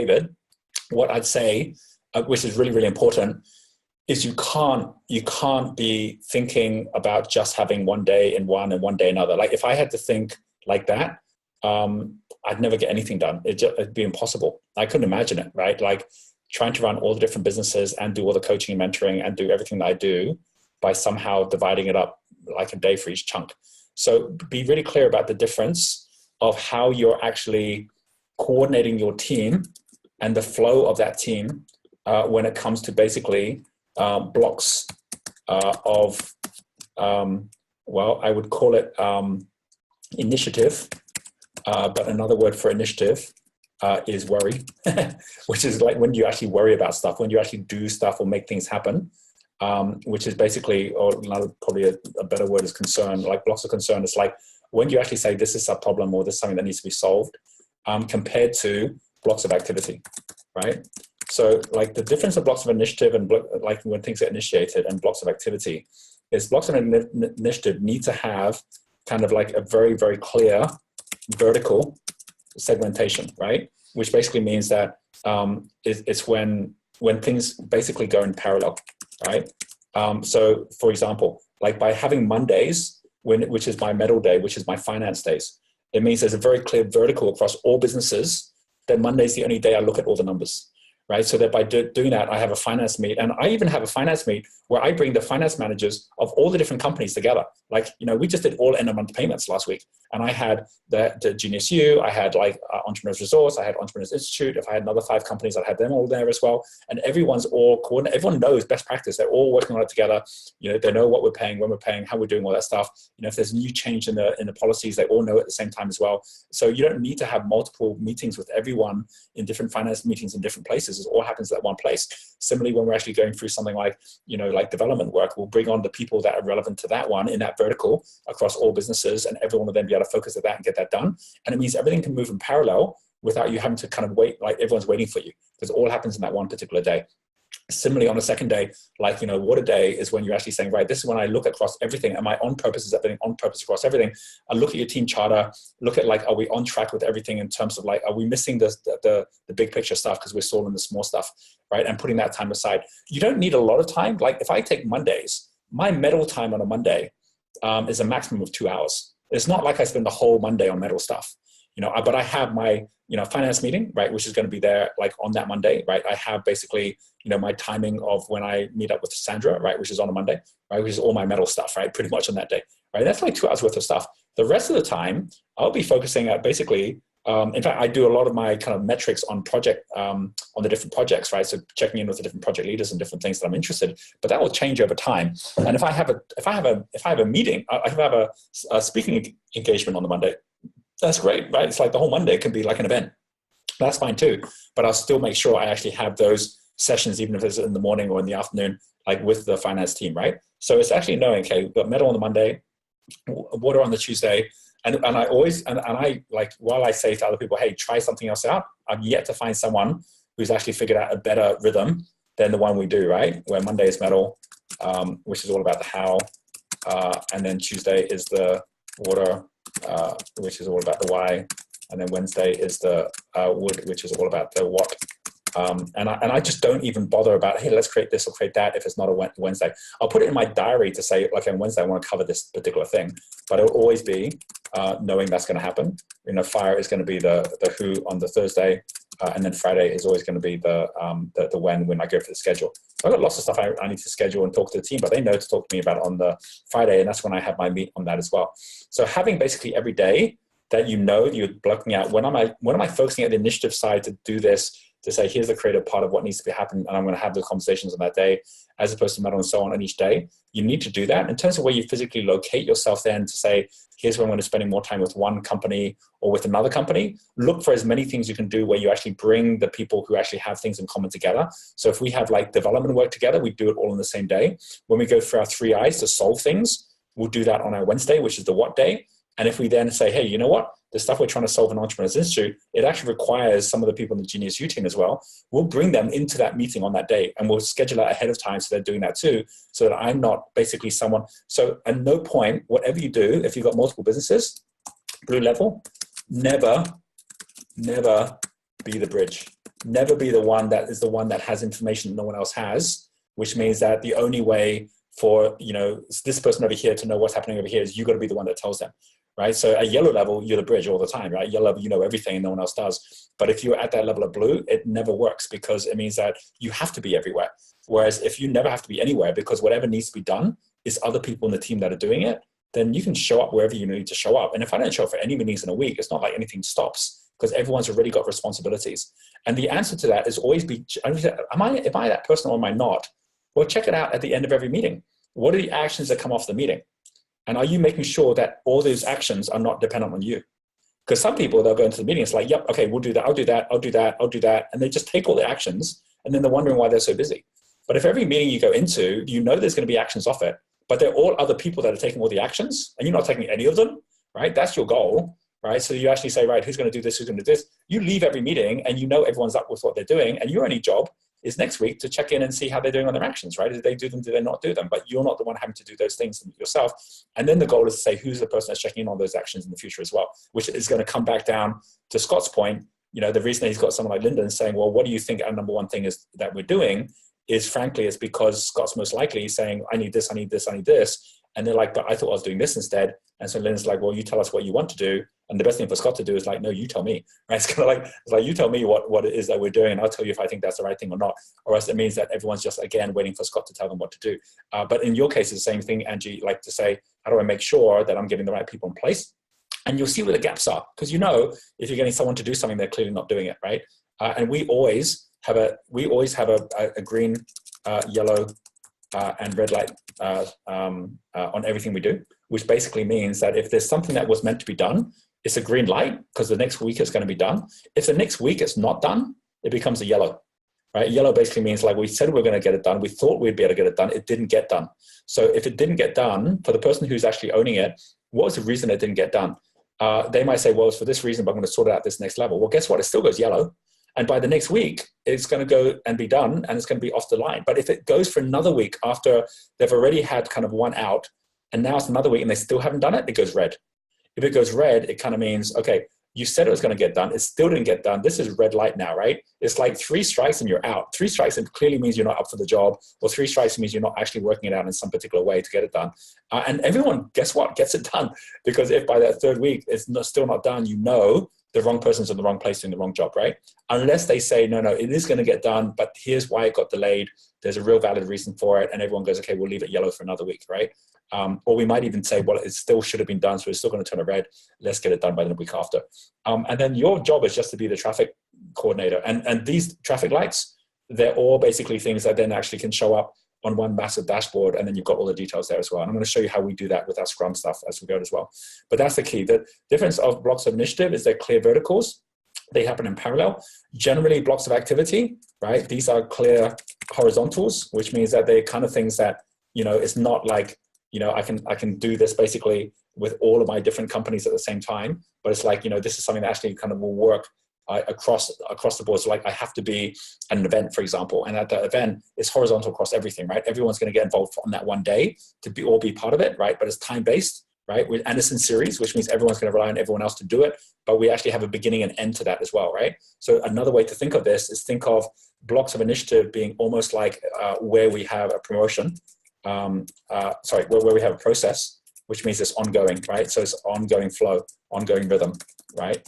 David, what I'd say, which is really, really important, is you can't be thinking about just having one day in one and one day another. Like if I had to think like that, I'd never get anything done. It'd be impossible. I couldn't imagine it, right? Like trying to run all the different businesses and do all the coaching and mentoring and do everything that I do by somehow dividing it up like a day for each chunk. So be really clear about the difference of how you're actually coordinating your team and the flow of that team when it comes to basically blocks of, well, I would call it initiative, but another word for initiative is worry, which is like when you actually worry about stuff, when you actually do stuff or make things happen, which is basically, or probably a better word is concern, like blocks of concern. It's like when you actually say this is a problem or this is something that needs to be solved, compared to blocks of activity, right? So like the difference of blocks of initiative and like when things get initiated and blocks of activity is blocks of initiative need to have kind of like a very, very clear vertical segmentation, right? Which basically means that it's when things basically go in parallel, right? So for example, like by having Mondays, which is my metal day, which is my finance days, it means there's a very clear vertical across all businesses that Monday's the only day I look at all the numbers. Right, so that by doing that, I have a finance meet, and I even have a finance meet where I bring the finance managers of all the different companies together. Like, you know, we just did all end of month payments last week, and I had the Genius U, I had like Entrepreneurs Resource, I had Entrepreneurs Institute. If I had another 5 companies, I had them all there as well. And everyone's all coordinated. Everyone knows best practice. They're all working on it together. You know, they know what we're paying, when we're paying, how we're doing all that stuff. You know, if there's a new change in the policies, they all know at the same time as well. So you don't need to have multiple meetings with everyone in different finance meetings in different places. It all happens at one place. Similarly, when we're actually going through something like, you know, like development work, we'll bring on the people that are relevant to that one in that vertical across all businesses, and everyone will then be able to focus at that and get that done. And it means everything can move in parallel without you having to kind of wait, like everyone's waiting for you, because it all happens in that one particular day. Similarly, on a second day, like, you know, what a day is when you're actually saying, right, this is when I look across everything. Am I on purpose? Is everything on purpose across everything? I look at your team charter, look at like, are we on track with everything in terms of like, are we missing the big picture stuff because we're solving the small stuff, right? And putting that time aside. You don't need a lot of time. Like if I take Mondays, my metal time on a Monday is a maximum of 2 hours. It's not like I spend the whole Monday on metal stuff. You know, but I have my, you know, finance meeting, right, which is going to be there like on that Monday, right? I have basically, you know, my timing of when I meet up with Sandra, right, which is on a Monday, right, which is all my metal stuff, right, pretty much on that day, right? That's like 2 hours worth of stuff. The rest of the time, I'll be focusing at basically, in fact, I do a lot of my kind of metrics on project, on the different projects, right? So checking in with the different project leaders and different things that I'm interested in, but that will change over time. And if I have a meeting, if I have a speaking engagement on the Monday, that's great, right? It's like the whole Monday can be like an event. That's fine too. But I'll still make sure I actually have those sessions, even if it's in the morning or in the afternoon, like with the finance team, right? So it's actually knowing, okay, we've got metal on the Monday, water on the Tuesday. And I always, and I like, while I say to other people, hey, try something else out, I've yet to find someone who's actually figured out a better rhythm than the one we do, right? Where Monday is metal, which is all about the how. And then Tuesday is the water, which is all about the why, and then Wednesday is the wood, which is all about the what. And I just don't even bother about, hey, let's create this or create that if it's not a Wednesday. I'll put it in my diary to say, like on Wednesday, I want to cover this particular thing, but it'll always be knowing that's going to happen. You know, fire is going to be the who on the Thursday, and then Friday is always going to be the when I go for the schedule. So I've got lots of stuff I need to schedule and talk to the team, but they know to talk to me about on the Friday, and that's when I have my meet on that as well. So having basically every day that you know you're blocking out, when am I focusing at the initiative side to do this, to say, here's the creative part of what needs to be happening, and I'm going to have the conversations on that day, as opposed to metal and so on each day. You need to do that. In terms of where you physically locate yourself then to say, here's where I'm going to spending more time with one company or with another company, look for as many things you can do where you actually bring the people who actually have things in common together. So if we have like development work together, we do it all on the same day. When we go through our 3 I's to solve things, we'll do that on our Wednesday, which is the what day. And if we then say, hey, you know what? The stuff we're trying to solve in Entrepreneurs Institute, it actually requires some of the people in the Genius U team as well. We'll bring them into that meeting on that day, and we'll schedule that ahead of time so they're doing that too, so that I'm not basically someone. So at no point, whatever you do, if you've got multiple businesses, blue level, never be the bridge. never be the one that is the one that has information that no one else has, which means that the only way for, this person over here to know what's happening over here is you got to be the one that tells them, right? So at yellow level, you're the bridge all the time, right? Yellow level, you know everything and no one else does. But if you're at that level of blue, it never works, because it means that you have to be everywhere. Whereas if you never have to be anywhere, because whatever needs to be done is other people in the team that are doing it, then you can show up wherever you need to show up. And if I don't show up for any meetings in a week, it's not like anything stops, because everyone's already got responsibilities. And the answer to that is always be, am I that person or am I not? Well, check it out at the end of every meeting. What are the actions that come off the meeting? And are you making sure that all those actions are not dependent on you? Because some people, they'll go into the meeting, it's like, yep, okay, we'll do that, I'll do that, I'll do that, I'll do that. And they just take all the actions, and then they're wondering why they're so busy. But if every meeting you go into, you know there's going to be actions off it, but they're all other people that are taking all the actions, and you're not taking any of them, right? That's your goal, right? So you actually say, right, who's going to do this, who's going to do this? You leave every meeting, and you know everyone's up with what they're doing, and your only job is next week to check in and see how they're doing on their actions, right? Did they do them? Did they not do them? But you're not the one having to do those things yourself. And then the goal is to say, who's the person that's checking in on those actions in the future as well, which is going to come back down to Scott's point. The reason that he's got someone like Lyndon saying, well, what do you think our number one thing is that we're doing is, frankly, it's because Scott's most likely saying, I need this, I need this, I need this. And they're like, but I thought I was doing this instead. And so Lynn's like, well, you tell us what you want to do. And the best thing for Scott to do is like, no, you tell me, right? It's kind of like, you tell me what it is that we're doing, and I'll tell you if I think that's the right thing or not. Or else it means that everyone's just, again, waiting for Scott to tell them what to do. But in your case, it's the same thing, Angie, like to say, how do I make sure that I'm getting the right people in place? And you'll see where the gaps are. Because if you're getting someone to do something, they're clearly not doing it, right? And we always have a green, yellow, and red light on everything we do, which basically means that if there's something that was meant to be done, it's a green light because the next week it's going to be done. If the next week it's not done, it becomes a yellow, right? Yellow basically means like we said we were going to get it done. We thought we'd be able to get it done. It didn't get done. So if it didn't get done, for the person who's actually owning it, what was the reason it didn't get done? They might say, well, it's for this reason, but I'm going to sort it out this next level. Well, guess what? It still goes yellow. And by the next week, it's going to go and be done, and it's going to be off the line. But if it goes for another week after they've already had kind of one out, and now it's another week and they still haven't done it, it goes red. If it goes red, it kind of means, okay, you said it was going to get done. It still didn't get done. This is red light now, right? It's like 3 strikes and you're out. 3 strikes, it clearly means you're not up for the job, or 3 strikes means you're not actually working it out in some particular way to get it done. And everyone, guess what, gets it done. Because if by that 3rd week it's still not done, the wrong person's in the wrong place doing the wrong job, right? Unless they say, no, it is going to get done, but here's why it got delayed. There's a real valid reason for it. And everyone goes, okay, we'll leave it yellow for another week, right? Or we might even say, well, it still should have been done, so it's still going to turn a red. Let's get it done by the week after. And then your job is just to be the traffic coordinator. And these traffic lights, they're all basically things that then actually can show up on one massive dashboard, and then you've got all the details there as well. And I'm going to show you how we do that with our Scrum stuff as we go as well. But that's the key. The difference of blocks of initiative is they're clear verticals. They happen in parallel. Generally, blocks of activity, right? These are clear horizontals, which means that they're kind of things that, it's not like, I can do this basically with all of my different companies at the same time. But it's like, this is something that actually kind of will work across the board. So like I have to be at an event, for example, and at that event, it's horizontal across everything, right? Everyone's going to get involved on that one day to all be part of it, right? But it's time-based, right? And it's in series, which means everyone's going to rely on everyone else to do it. But we actually have a beginning and end to that as well, right? So another way to think of this is think of blocks of initiative being almost like where we have a promotion, where we have a process, which means it's ongoing, right? So it's ongoing flow, ongoing rhythm, right?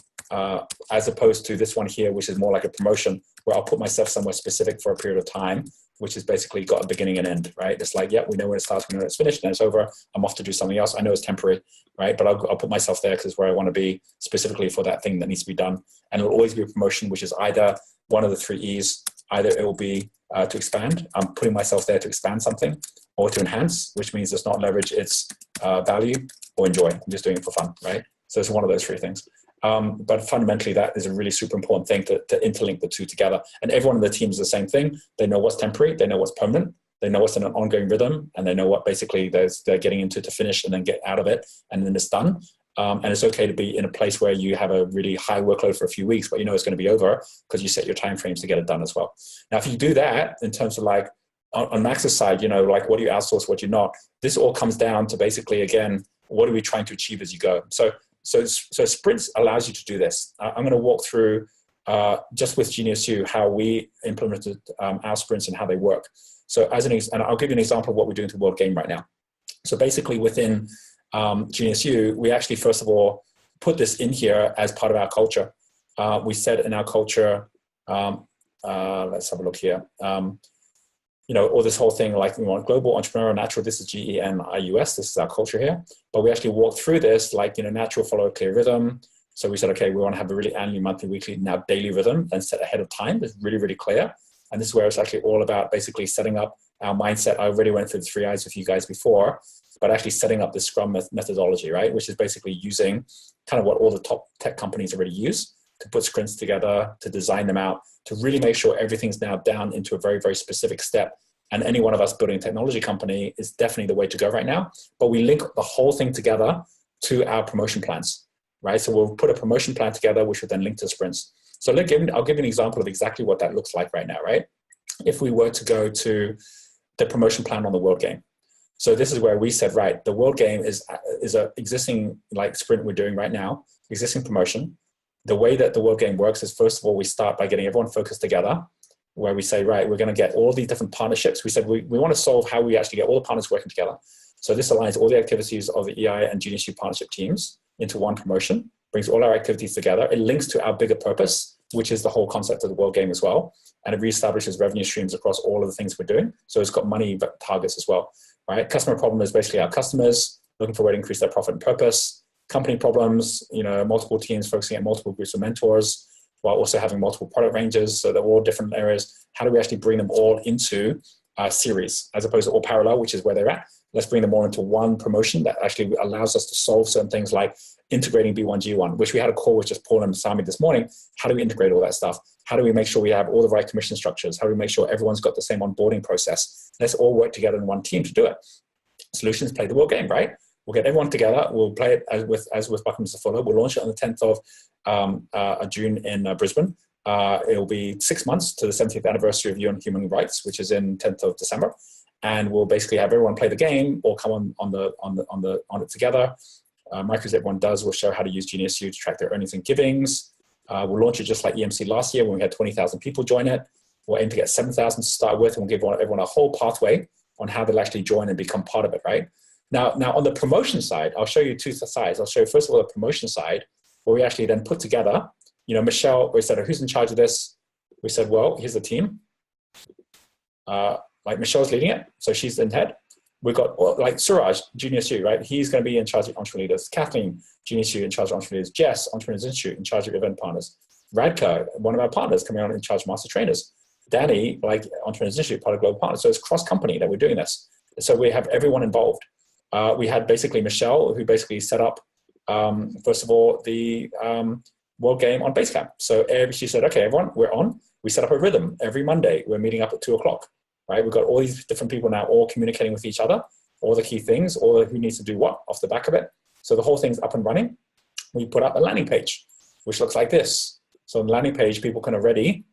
As opposed to this one here, which is more like a promotion where I'll put myself somewhere specific for a period of time, which has basically got a beginning and end, right? It's like, yeah, we know when it starts, we know when it's finished, and it's over. I'm off to do something else. I know it's temporary, right? But I'll put myself there because it's where I want to be specifically for that thing that needs to be done. And it'll always be a promotion, which is either one of the 3 E's. Either it will be to expand. I'm putting myself there to expand something, or to enhance, which means it's not leverage, it's value, or enjoy. I'm just doing it for fun, right? So it's one of those 3 things. But fundamentally, that is a really super important thing to interlink the 2 together. And everyone in the team is the same thing. They know what's temporary. They know what's permanent. They know what's in an ongoing rhythm. And they know what basically they're getting into to finish and then get out of it. And then it's done. And it's okay to be in a place where you have a really high workload for a few weeks, but you know it's going to be over because you set your timeframes to get it done as well. Now, if you do that in terms of like on Max's side, like what do you outsource, what do you not? This all comes down to basically, again, what are we trying to achieve as you go? So sprints allows you to do this. I'm going to walk through just with GeniusU, how we implemented our sprints and how they work. So and I'll give you an example of what we're doing to World Game right now. So basically within GeniusU, we actually, first of all, put this in here as part of our culture. We said in our culture, let's have a look here. Or this whole thing, like we want global, entrepreneurial, natural, this is GENIUS, this is our culture here. But we actually walked through this, like, natural, follow a clear rhythm. So we said, okay, we want to have a really annually, monthly, weekly, now daily rhythm and set ahead of time. It's really, really clear. And this is where it's actually all about basically setting up our mindset. I already went through the 3 I's with you guys before, but actually setting up this Scrum methodology, right? Which is basically using kind of what all the top tech companies already use to put sprints together, to design them out, to really make sure everything's now down into a very, very specific step. And any one of us building a technology company is definitely the way to go right now. But we link the whole thing together to our promotion plans, right? So we'll put a promotion plan together, which will then link to sprints. So I'll give you an example of exactly what that looks like right now, right? If we were to go to the promotion plan on the World Game. So this is where we said, right, the World Game is a existing like sprint we're doing right now, existing promotion. The way that the World Game works is, first of all, we start by getting everyone focused together, where we say, right, we're going to get all these different partnerships. We said we want to solve how we actually get all the partners working together. So this aligns all the activities of the EI and GeniusU partnership teams into one promotion, brings all our activities together. It links to our bigger purpose, which is the whole concept of the World Game as well. And it reestablishes revenue streams across all of the things we're doing. So it's got money targets as well, right? Customer problem is basically our customers looking for a way to increase their profit and purpose. Company problems, multiple teams focusing on multiple groups of mentors while also having multiple product ranges. So they're all different areas. How do we actually bring them all into a series as opposed to all parallel, which is where they're at? Let's bring them all into one promotion that actually allows us to solve certain things like integrating B1, G1, which we had a call with just Paul and Sami this morning. How do we integrate all that stuff? How do we make sure we have all the right commission structures? How do we make sure everyone's got the same onboarding process? Let's all work together in one team to do it. Solutions play the World Game, right? We'll get everyone together. We'll play it as with Buckingham Fuller. We'll launch it on the 10th of June in Brisbane. It'll be 6 months to the 70th anniversary of UN Human Rights, which is in 10th of December. And we'll basically have everyone play the game or come on it together. Micros everyone does will show how to use GeniusU to track their earnings and givings. We'll launch it just like EMC last year when we had 20,000 people join it. We'll aim to get 7,000 to start with, and we'll give everyone a whole pathway on how they'll actually join and become part of it, right? Now on the promotion side, I'll show you two sides. I'll show you first of all the promotion side, where we actually then put together, Michelle, we said, who's in charge of this? We said, well, here's the team. Like Michelle's leading it, so she's in head. We've got like Suraj, GeniusU, right? He's going to be in charge of entrepreneur leaders. Kathleen, GeniusU, in charge of entrepreneurs. Jess, Entrepreneurs Institute, in charge of event partners. Radka, one of our partners, coming on in charge of master trainers. Danny, like Entrepreneurs Institute, part of Global Partners. So it's cross-company that we're doing this. So we have everyone involved. We had basically Michelle, who basically set up, first of all, the World Game on Basecamp. So she said, okay, everyone, we're on. We set up a rhythm every Monday. We're meeting up at 2:00. Right? We've got all these different people now all communicating with each other, all the key things, all who needs to do what off the back of it. So the whole thing's up and running. We put up a landing page, which looks like this. So on the landing page, people can already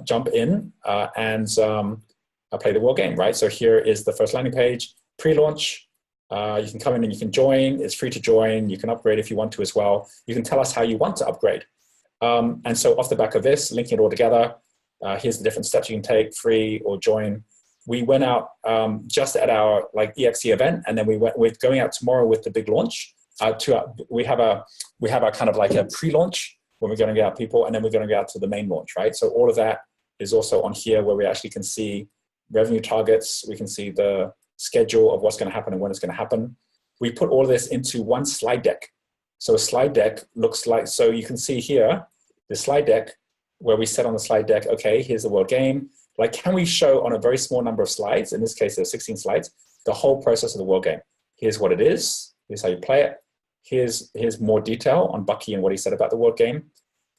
jump in and play the World Game, right? So here is the first landing page, pre-launch. You can come in and you can join. It's free to join. You can upgrade if you want to as well. You can tell us how you want to upgrade. And so off the back of this, linking it all together, here's the different steps you can take, free or join. We went out just at our EXE event, and then we're going out tomorrow with the big launch. We have a kind of like a pre-launch when we're going to get out people, and then we're going to go out to the main launch, right? So all of that is also on here, where we actually can see revenue targets. We can see the schedule of what's going to happen and when it's going to happen. We put all of this into one slide deck. So a slide deck looks like, so you can see here, the slide deck, where we set on the slide deck, okay, here's the World Game. Like, can we show on a very small number of slides, in this case there's 16 slides, the whole process of the World Game? Here's what it is. Here's how you play it. Here's more detail on Bucky and what he said about the World Game.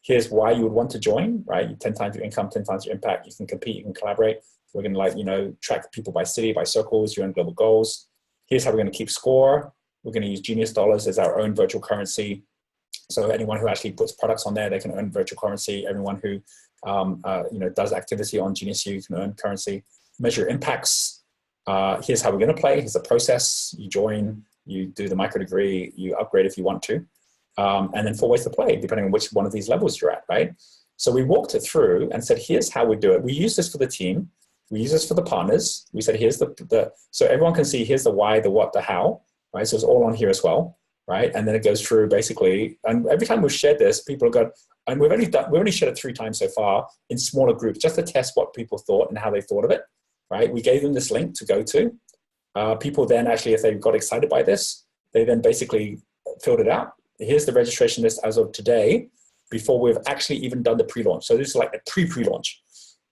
Here's why you would want to join, right? 10 times your income, 10 times your impact. You can compete, you can collaborate. We're going to track people by city, by circles, your own global goals. Here's how we're going to keep score. We're going to use Genius Dollars as our own virtual currency. So anyone who actually puts products on there, they can earn virtual currency. Everyone who does activity on GeniusU can earn currency. Measure impacts. Here's how we're going to play. Here's the process. You join, you do the micro degree, you upgrade if you want to. And then 4 ways to play, depending on which one of these levels you're at, right? So we walked it through and said, here's how we do it. We use this for the team. We use this for the partners. We said, here's so everyone can see, here's the why, the what, the how, right? So it's all on here as well, right? And then it goes through basically, and every time we've shared this, people have got, and we've only shared it 3 times so far in smaller groups, just to test what people thought and how they thought of it, right? We gave them this link to go to. People then actually, if they got excited by this, they then basically filled it out. Here's the registration list as of today, before we've actually even done the pre-launch. So this is like a pre-launch.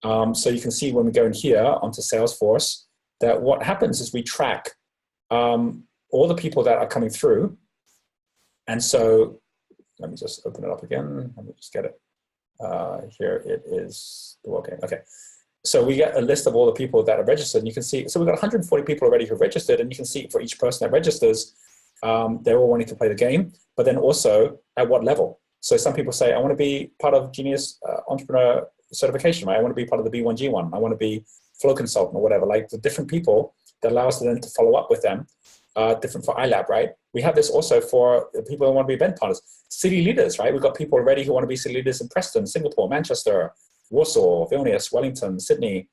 So you can see when we go in here onto Salesforce, that what happens is we track all the people that are coming through. And so let me just open it up again. Let me just get it. Here it is. Okay. So we get a list of all the people that are registered, and you can see, so we've got 140 people already who registered, and you can see for each person that registers, they're all wanting to play the game, but then also at what level. So some people say, I want to be part of Genius Entrepreneur certification, right? I want to be part of the B1G1. I want to be flow consultant or whatever, like the different people that allow us then to follow up with them, different for iLab, right? We have this also for people who want to be event partners, city leaders, right? We've got people already who want to be city leaders in Preston, Singapore, Manchester, Warsaw, Vilnius, Wellington, Sydney,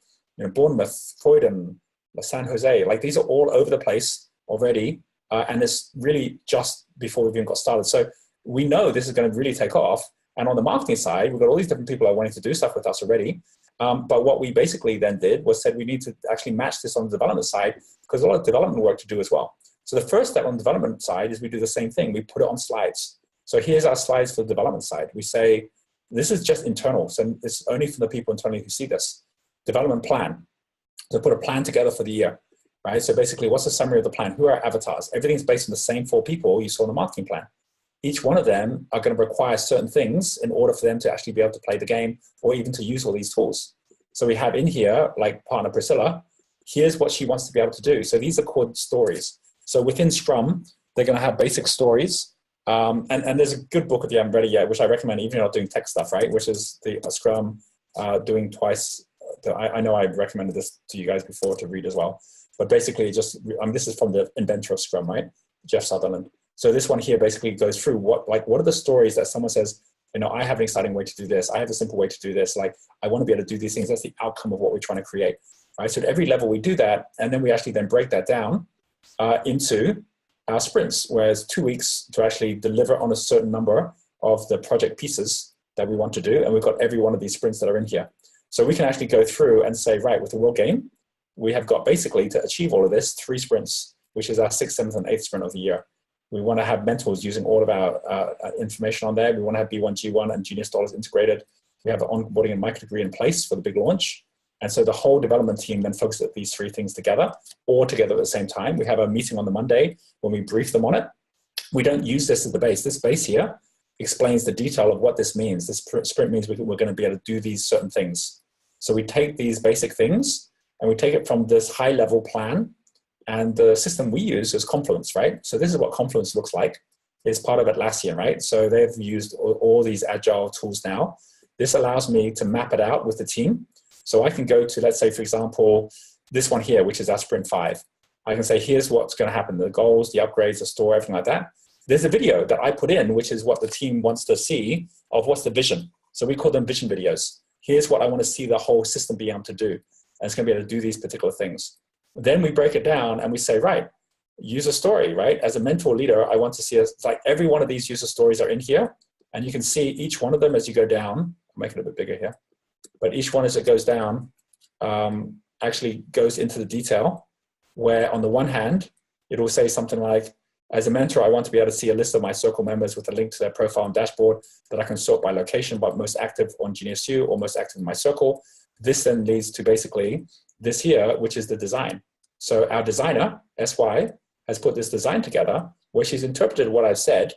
Bournemouth, Croydon, San Jose. Like these are all over the place already. And it's really just before we've even got started. So we know this is going to really take off. And on the marketing side, we've got all these different people that are wanting to do stuff with us already. But what we basically then did was said we need to actually match this on the development side, because a lot of development work to do as well. So the first step on the development side is we do the same thing. We put it on slides. So here's our slides for the development side. We say, this is just internal. So it's only for the people internally who see this. Development plan. So put a plan together for the year, right? So basically, what's the summary of the plan? Who are our avatars? Everything's based on the same 4 people you saw in the marketing plan. Each one of them are going to require certain things in order for them to actually be able to play the game or even to use all these tools. So we have in here, like partner Priscilla, here's what she wants to be able to do. So these are called stories. So within Scrum, they're going to have basic stories. And there's a good book if you haven't read it yet, which I recommend, even if you're not doing tech stuff, right? Which is the Scrum doing twice. I know I recommended this to you guys before to read as well. But basically, this is from the inventor of Scrum, right? Jeff Sutherland. So this one here basically goes through what are the stories that someone says, I have an exciting way to do this. I have a simple way to do this. Like, I want to be able to do these things. That's the outcome of what we're trying to create, right? So at every level we do that, and then we actually then break that down into our sprints, whereas 2 weeks to actually deliver on a certain number of the project pieces that we want to do. And we've got every one of these sprints that are in here. So we can actually go through and say, right, with the World Game, we have got basically to achieve all of this 3 sprints, which is our 6th, 7th, and 8th sprint of the year. We want to have mentors using all of our information on there. We want to have B1G1 and Genius Dollars integrated. We have an onboarding and micro degree in place for the big launch. And so the whole development team then focuses at these 3 things together, or together at the same time. We have a meeting on the Monday when we brief them on it. We don't use this as the base. This base here explains the detail of what this means. This sprint means we're going to be able to do these certain things. So we take these basic things and we take it from this high level plan. And the system we use is Confluence, right? So this is what Confluence looks like. It's part of Atlassian, right? So they've used all these Agile tools now. This allows me to map it out with the team. So I can go to, let's say, for example, this one here, which is our Sprint 5. I can say, here's what's going to happen, the goals, the upgrades, the store, everything like that. There's a video that I put in, which is what the team wants to see of what's the vision. So we call them vision videos. Here's what I want to see the whole system be able to do. And it's going to be able to do these particular things. Then we break it down and we say, right, user story, right? As a mentor leader, I want to see us, like every one of these user stories are in here. And you can see each one of them as you go down. I'll make it a bit bigger here. But each one as it goes down actually goes into the detail, where on the one hand, it will say something like, as a mentor, I want to be able to see a list of my circle members with a link to their profile and dashboard that I can sort by location, but most active on GeniusU or most active in my circle. This then leads to basically this here, which is the design. So our designer, SY, has put this design together where she's interpreted what I've said.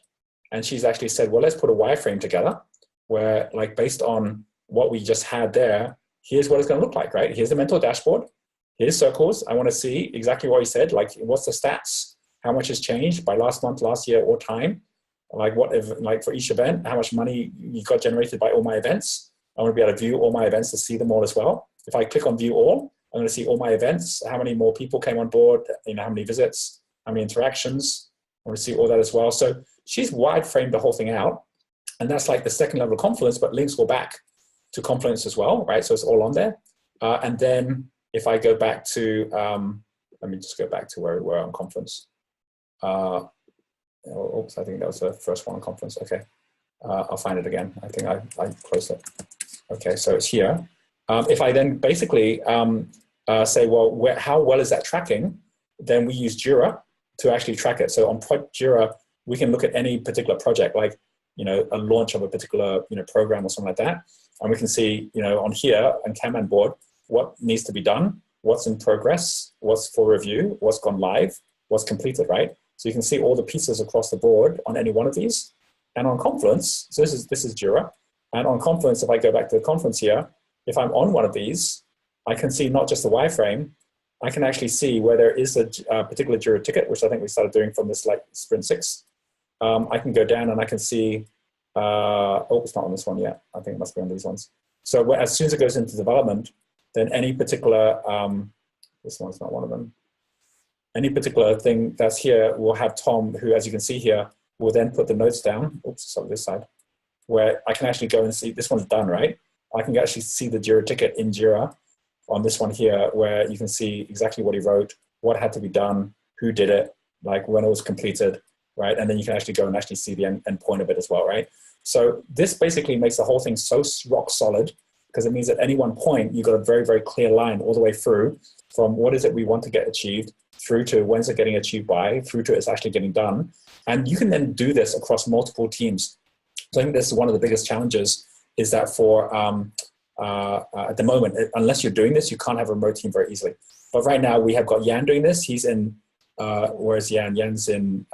And she's actually said, well, let's put a wireframe together where, like, based on what we just had there, here's what it's going to look like, right? Here's the mentor dashboard. Here's circles. I want to see exactly what he said. Like, what's the stats? How much has changed by last month, last year, or time? Like, what if, like, for each event, how much money you got generated by all my events? I want to be able to view all my events to see them all as well. If I click on view all, I'm going to see all my events, how many more people came on board, how many visits, how many interactions. I want to see all that as well. So she's wide framed the whole thing out. And that's like the second level of Confluence, but links all back. to Confluence as well, right? So it's all on there. And then if I go back to, let me just go back to where we were on Confluence. Oops, I think that was the first one on Confluence. Okay, I'll find it again. I think I closed it. Okay, so it's here. If I then basically say, well, how well is that tracking? Then we use Jira to actually track it. So on Jira, we can look at any particular project, like, a launch of a particular, program or something like that. And we can see, on here on Kanban board, what needs to be done, what's in progress, what's for review, what's gone live, what's completed, right? So you can see all the pieces across the board on any one of these. And on Confluence, so this is Jira. And on Confluence, if I go back to the Confluence here, if I'm on one of these, I can see not just the wireframe, I can actually see where there is a particular Jira ticket, which I think we started doing from this like Sprint 6. I can go down and I can see, it's not on this one yet. I think it must be on these ones. So as soon as it goes into development, then any particular, this one's not one of them. Any particular thing that's here will have Tom, who, as you can see here, will then put the notes down. Oops, it's on this side, where I can actually go and see, this one's done, right? I can actually see the Jira ticket in Jira on this one here, where you can see exactly what he wrote, what had to be done, who did it, like when it was completed, right? And then you can actually go and actually see the end point of it as well, right? So this basically makes the whole thing so rock solid, because it means at any one point, you've got a very, very clear line all the way through from what is it we want to get achieved, through to when's it getting achieved by, through to it's actually getting done. And you can then do this across multiple teams. So I think this is one of the biggest challenges, is that for, at the moment, unless you're doing this, you can't have a remote team very easily. But right now we have got Jan doing this. He's in, where's Jan? Jan's in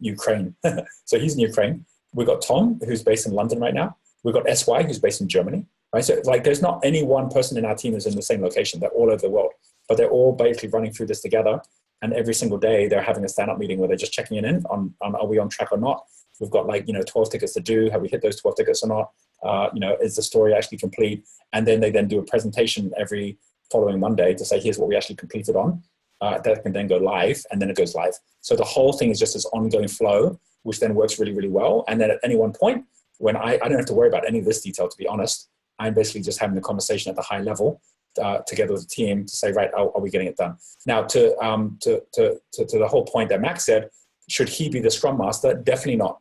Ukraine. So he's in Ukraine. We've got Tom, who's based in London right now. We've got SY, who's based in Germany, right? So like there's not any one person in our team who's in the same location. They're all over the world, but they're all basically running through this together. And every single day they're having a stand-up meeting where they're just checking in on are we on track or not? We've got 12 tickets to do. Have we hit those 12 tickets or not? Is the story actually complete? And then they then do a presentation every following Monday to say, here's what we actually completed on. That can then go live, and then it goes live. So the whole thing is just this ongoing flow, which then works really, really well. And then at any one point, when I don't have to worry about any of this detail, to be honest, I'm basically just having the conversation at the high level together with the team to say, right, are we getting it done? Now, to the whole point that Max said, should he be the Scrum Master? Definitely not.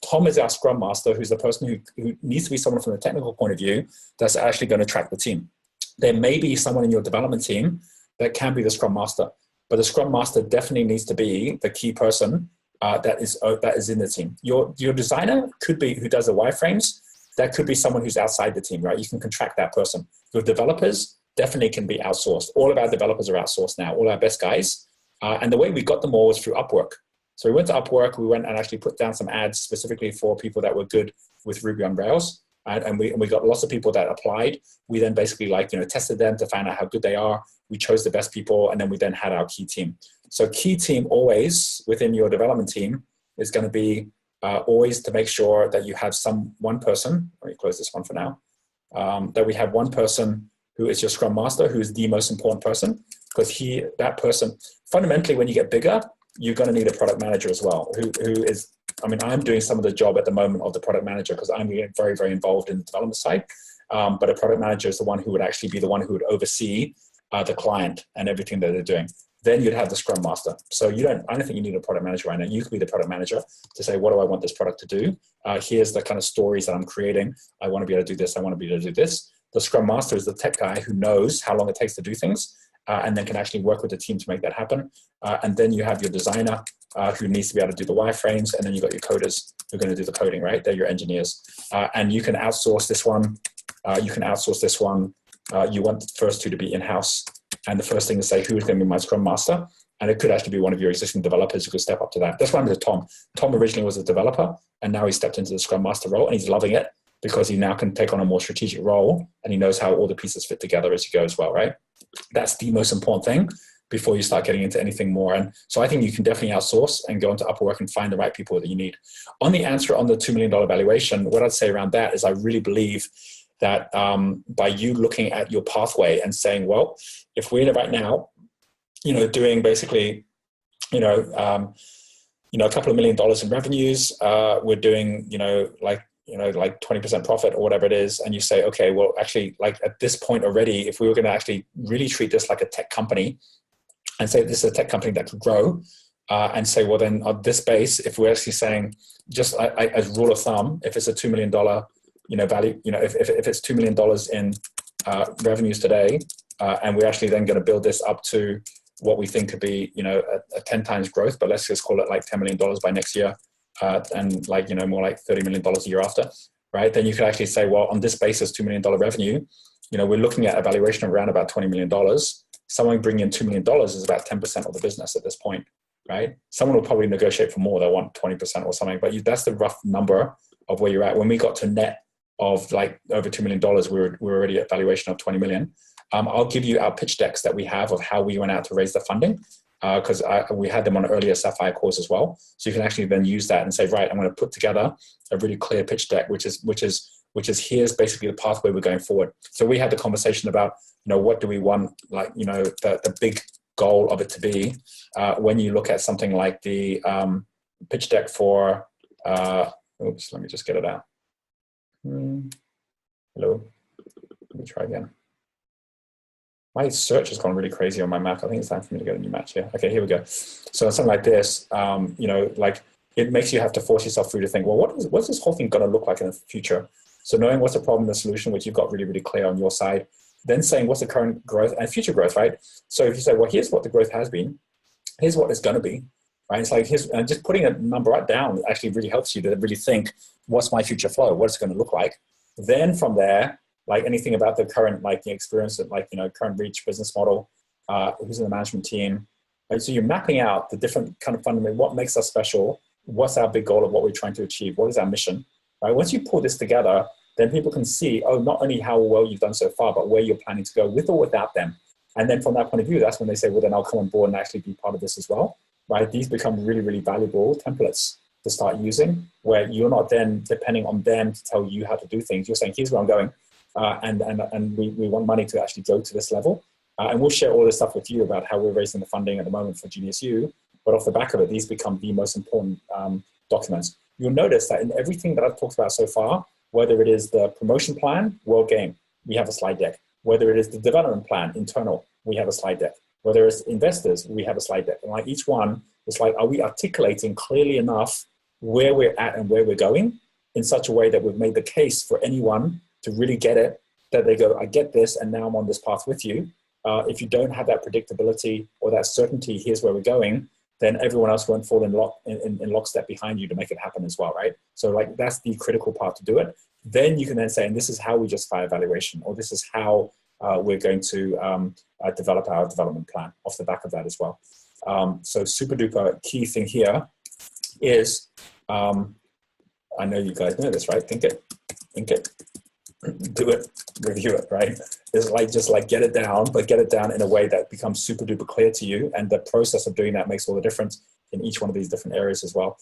Tom is our Scrum Master, who's the person who needs to be someone from a technical point of view that's actually going to track the team. There may be someone in your development team that can be the Scrum Master, but the Scrum Master definitely needs to be the key person that is in the team. Your designer could be who does the wireframes. That could be someone who's outside the team, right? You can contract that person. Your developers definitely can be outsourced. All of our developers are outsourced now, all our best guys. And the way we got them all was through Upwork. So we went to Upwork, we went and actually put down some ads specifically for people that were good with Ruby on Rails. And we got lots of people that applied. We then basically tested them to find out how good they are. We chose the best people, and then we then had our key team. So key team always within your development team is going to be always to make sure that you have one person, let me close this one for now, that we have one person who is your Scrum Master, who is the most important person, because that person, fundamentally, when you get bigger, you're going to need a product manager as well, who is, I'm doing some of the job at the moment of the product manager because I'm getting very, very involved in the development side. But a product manager is the one who would actually be the one who would oversee the client and everything that they're doing. Then you'd have the Scrum Master. So I don't think you need a product manager right now. You could be the product manager to say, what do I want this product to do? Here's the kind of stories that I'm creating. I want to be able to do this. I want to be able to do this. The Scrum Master is the tech guy who knows how long it takes to do things. And then can actually work with the team to make that happen. And then you have your designer who needs to be able to do the wireframes, and then you've got your coders who are going to do the coding, right? They're your engineers. And you can outsource this one. You want the first two to be in-house. And the first thing to say, who is going to be my Scrum Master? And it could actually be one of your existing developers who could step up to that. That's why I'm with Tom. Tom originally was a developer, and now he stepped into the Scrum Master role, and he's loving it because he now can take on a more strategic role, and he knows how all the pieces fit together as you go as well, right? That's the most important thing before you start getting into anything more. And so I think you can definitely outsource and go into Upwork and find the right people that you need. On the answer on the $2 million valuation, what I'd say around that is I really believe that by you looking at your pathway and saying, well, if we're right now, doing basically, a couple of $1 million in revenues, we're doing, like 20% profit or whatever it is, and you say, okay, well, actually, like at this point already, if we were going to actually really treat this like a tech company and say this is a tech company that could grow, and say, well, then on this base, if we're actually saying, just as rule of thumb, if it's a $2 million, value, if it's $2 million in revenues today, and we're actually then going to build this up to what we think could be, a 10 times growth, but let's just call it like $10 million by next year, and like, more like $30 million a year after, right? Then you could actually say, well, on this basis, $2 million revenue, we're looking at a valuation of around about $20 million. Someone bringing in $2 million is about 10% of the business at this point, right? Someone will probably negotiate for more. They'll want 20% or something, but that's the rough number of where you're at. When we got to net of like over $2 million, we're already at valuation of 20 million. I'll give you our pitch decks that we have of how we went out to raise the funding, because we had them on earlier Sapphire calls as well. So you can actually then use that and say, right, I'm going to put together a really clear pitch deck, which is here's basically the pathway we're going forward. So we had the conversation about, what do we want, like, the big goal of it to be, when you look at something like the pitch deck for, oops, let me just get it out. Hello, let me try again. My search has gone really crazy on my Mac. I think it's time for me to get a new match here. Okay, here we go. So something like this, like it makes you have to force yourself through to think, well, what's this whole thing going to look like in the future? So knowing what's the problem, the solution, which you've got really, really clear on your side, then saying what's the current growth and future growth, right? So if you say, well, here's what the growth has been, here's what it's going to be, right? It's like, and just putting a number right down actually really helps you to really think, what's my future flow? What's it going to look like? Then from there, like anything about the current, like the experience of like, current reach business model, who's in the management team. Right? So you're mapping out the different kind of fundamental, what makes us special? What's our big goal of what we're trying to achieve? What is our mission? Right? Once you pull this together, then people can see, not only how well you've done so far, but where you're planning to go with or without them. And then from that point of view, that's when they say, well, then I'll come on board and actually be part of this as well. Right? These become really, really valuable templates to start using, where you're not then depending on them to tell you how to do things. You're saying, here's where I'm going. And we want money to actually go to this level. And we'll share all this stuff with you about how we're raising the funding at the moment for Genius U. But off the back of it, these become the most important documents. You'll notice that in everything that I've talked about so far, whether it is the promotion plan, World Game, we have a slide deck. Whether it is the development plan, internal, we have a slide deck. Whether it's investors, we have a slide deck. And like each one, it's like, are we articulating clearly enough where we're at and where we're going in such a way that we've made the case for anyone to really get it, that they go, I get this, and now I'm on this path with you. If you don't have that predictability or that certainty, here's where we're going, then everyone else won't fall in lockstep behind you to make it happen as well, right? So like that's the critical part to do it. Then you can then say, and this is how we justify evaluation, or this is how we're going to develop our development plan off the back of that as well. So super duper key thing here is, I know you guys know this, right? Think it, do it, review it, right? It's like, just like get it down, but get it down in a way that becomes super duper clear to you. And the process of doing that makes all the difference in each one of these different areas as well.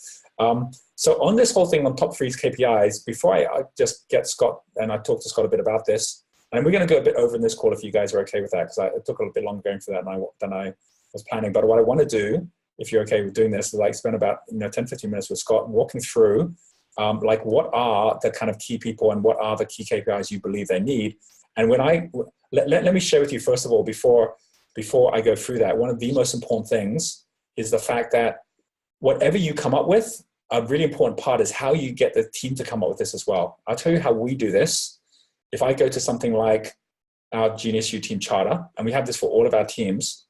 So on this whole thing on top 3 KPIs, before I just get Scott, and I talked to Scott a bit about this, and we're going to go a bit over in this call if you guys are okay with that, because it took a little bit longer going through that than I was planning. But what I want to do, if you're okay with doing this, is like spend about 10, 15 minutes with Scott walking through like what are the kind of key people and what are the key KPIs you believe they need. And when let me share with you, first of all, before I go through that, one of the most important things is the fact that whatever you come up with, a really important part is how you get the team to come up with this as well. I'll tell you how we do this. If I go to something like our Genius U team charter, and we have this for all of our teams,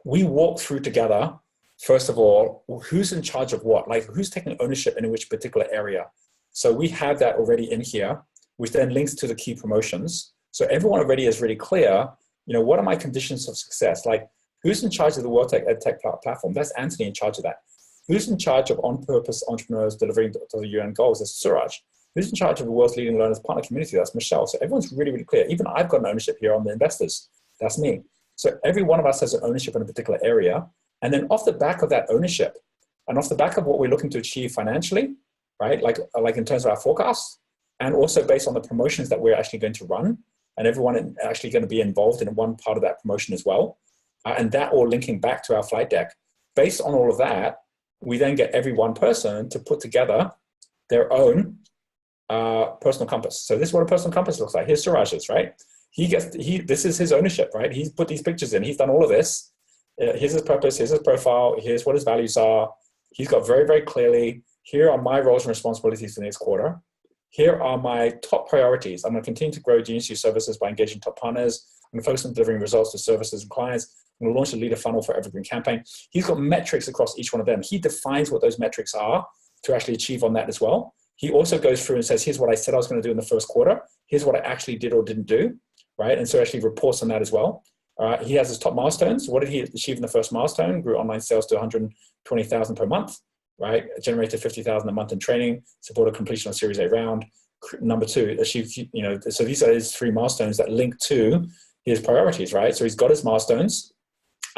we walk through together, first of all, who's in charge of what, like who's taking ownership in which particular area. So we have that already in here, which then links to the key promotions. So everyone already is really clear, what are my conditions of success? Like who's in charge of the World Tech EdTech platform? That's Anthony in charge of that. Who's in charge of on-purpose entrepreneurs delivering to the UN goals? That's Suraj. Who's in charge of the world's leading learners partner community? That's Michelle. So everyone's really, really clear. Even I've got an ownership here on the investors. That's me. So every one of us has an ownership in a particular area. And then off the back of that ownership and off the back of what we're looking to achieve financially, right? Like in terms of our forecasts, and also based on the promotions that we're actually going to run, and everyone is actually going to be involved in one part of that promotion as well. And that all linking back to our flight deck. Based on all of that, we then get every one person to put together their own personal compass. So this is what a personal compass looks like. Here's Suraj's, right? This is his ownership, right? He's put these pictures in. He's done all of this. Here's his purpose. Here's his profile. Here's what his values are. He's got very, very clearly, here are my roles and responsibilities for the next quarter. Here are my top priorities. I'm going to continue to grow GNC services by engaging top partners. I'm going to focus on delivering results to services and clients. I'm going to launch a leader funnel for evergreen campaign. He's got metrics across each one of them. He defines what those metrics are to actually achieve on that as well. He also goes through and says, here's what I said I was going to do in the first quarter. Here's what I actually did or didn't do, right? And so actually reports on that as well. He has his top milestones. What did he achieve in the first milestone? Grew online sales to 120,000 per month, right? Generated 50,000 a month in training, supported completion of Series A round. Number two, achieved, so these are his 3 milestones that link to his priorities, right? So he's got his milestones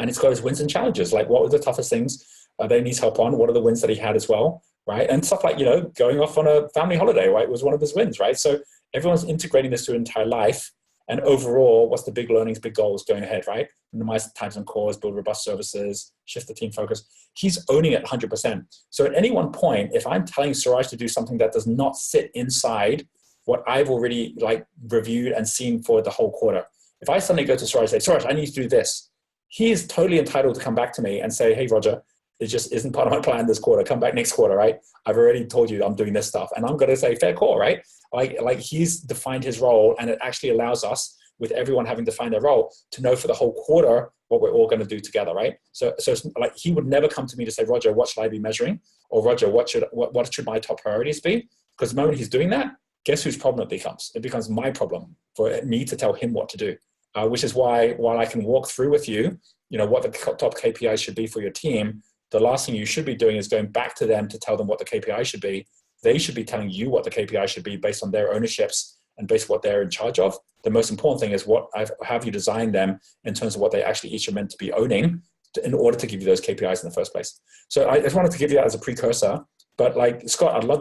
and he's got his wins and challenges. Like, what were the toughest things that he needs help on? What are the wins that he had as well, right? And stuff like, going off on a family holiday, right, was one of his wins, right? So everyone's integrating this to their entire life. And overall, what's the big learnings, big goals going ahead, right? Minimize times and cores, build robust services, shift the team focus. He's owning it 100%. So at any one point, if I'm telling Suraj to do something that does not sit inside what I've already reviewed and seen for the whole quarter, if I suddenly go to Suraj and say, Suraj, I need to do this, he is totally entitled to come back to me and say, hey, Roger, it just isn't part of my plan this quarter. Come back next quarter, right? I've already told you I'm doing this stuff. And I'm going to say, fair call, right? Like he's defined his role, and it actually allows us, with everyone having defined their role, to know for the whole quarter what we're all going to do together, right? So like he would never come to me to say, Roger, what should I be measuring? Or Roger, what should my top priorities be? Because the moment he's doing that, guess whose problem it becomes? It becomes my problem for me to tell him what to do. Which is why, while I can walk through with you, what the top KPIs should be for your team, the last thing you should be doing is going back to them to tell them what the KPI should be. They should be telling you what the KPI should be based on their ownerships and based on what they're in charge of. The most important thing is have you designed them in terms of what they actually each are meant to be owning in order to give you those KPIs in the first place. So I just wanted to give you that as a precursor. But Scott, I'd love